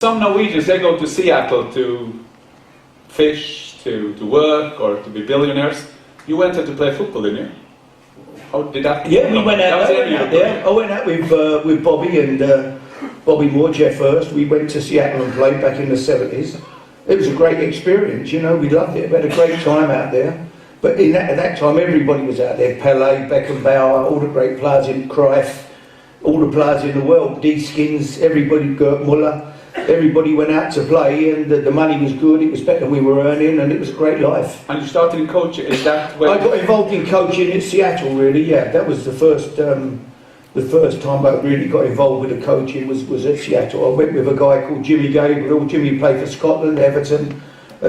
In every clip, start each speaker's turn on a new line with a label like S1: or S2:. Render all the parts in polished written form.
S1: Some Norwegians, they go to Seattle to fish, to work, or to be billionaires. You went there to play football, didn't you? How did that?
S2: Yeah, we went out there. I went out with Bobby and Bobby Moore, Jeff Hurst. We went to Seattle and played back in the 70s. It was a great experience, you know, we loved it. We had a great time out there. But at that time, everybody was out there. Pele, Beckenbauer, all the great players in Cruyff, all the players in the world, D-Skins, everybody, Gert Muller. Everybody went out to play, and the money was good. It was better than we were earning, and it was a great life.
S1: And you started in coaching. Is that where
S2: I got involved in coaching in Seattle? Really, yeah. That was the first time I really got involved with the coaching was at Seattle. I went with a guy called Jimmy Gabriel. Jimmy played for Scotland, Everton.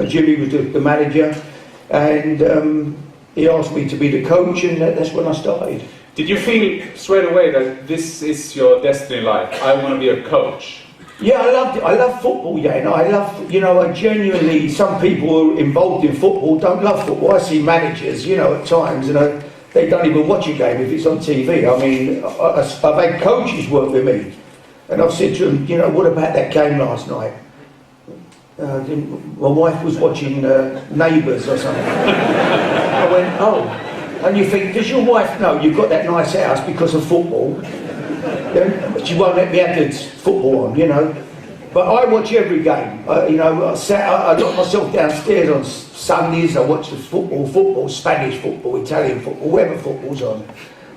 S2: Jimmy was the manager, and he asked me to be the coach, and that's when I started.
S1: Did you feel straight away that this is your destiny in life? I want to be a coach.
S2: Yeah, I loved it. I love football, yeah. And I love, you know, I genuinely, some people who are involved in football don't love football. I see managers, you know, at times, you know, they don't even watch a game if it's on TV. I mean, I've had coaches work with me, and I've said to them, you know, what about that game last night? My wife was watching Neighbours or something. I went, oh. And you think, does your wife know you've got that nice house because of football? She won't let me have the football on, you know. But I watch every game. You know, I lock myself downstairs on Sundays. I watch the football, Spanish football, Italian football, whatever football's on.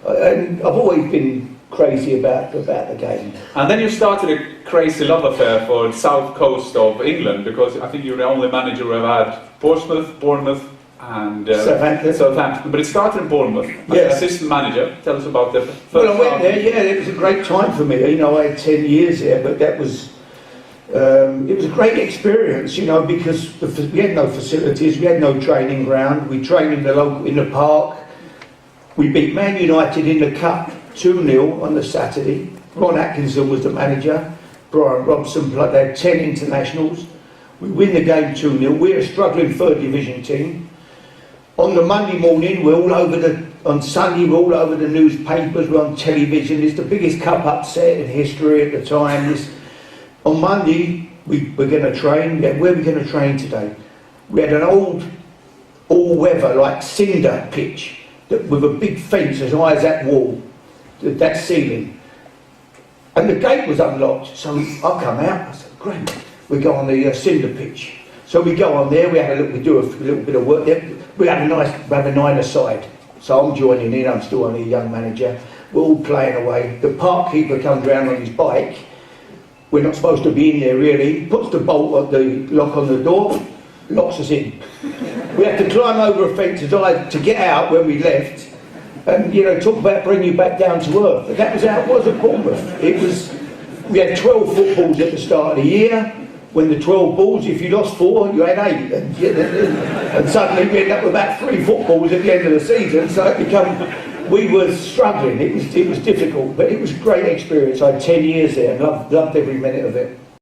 S2: And I've always been crazy about the game.
S1: And then you started a crazy love affair for the south coast of England, because I think you're the only manager who have had Portsmouth, Bournemouth, and Southampton. But it started in Bournemouth as assistant manager. Tell us about the first.
S2: Well, I went there. Yeah, it was a great time for me. You know, I had 10 years there, but that was it was a great experience. You know, because we had no facilities, we had no training ground. We trained in the park. We beat Man United in the cup 2-0 on the Saturday. Ron Atkinson was the manager. Brian Robson played. They had 10 internationals. We win the game 2-0. We're a struggling third division team. On the Monday morning, on Sunday, we're all over the newspapers, we're on television. It's the biggest cup upset in history at the time. On Monday, we're going to train. Where are we going to train today? We had an old, all-weather, like cinder pitch, with a big fence as high as that wall, that ceiling. And the gate was unlocked, so I come out, I said, great, we go on the cinder pitch. So we go on there, we do a little bit of work there. We had a nine aside. So I'm joining in, I'm still only a young manager. We're all playing away. The park keeper comes round on his bike. We're not supposed to be in there really. Puts the lock on the door, locks us in. We had to climb over a fence to get out when we left. And, you know, talk about bringing you back down to earth. And that was how it was at Bournemouth. We had 12 footballs at the start of the year. When the 12 balls, if you lost 4, you had 8. And suddenly we ended up with about 3 footballs at the end of the season. So we were struggling. It was difficult, but it was a great experience. I had 10 years there and loved every minute of it.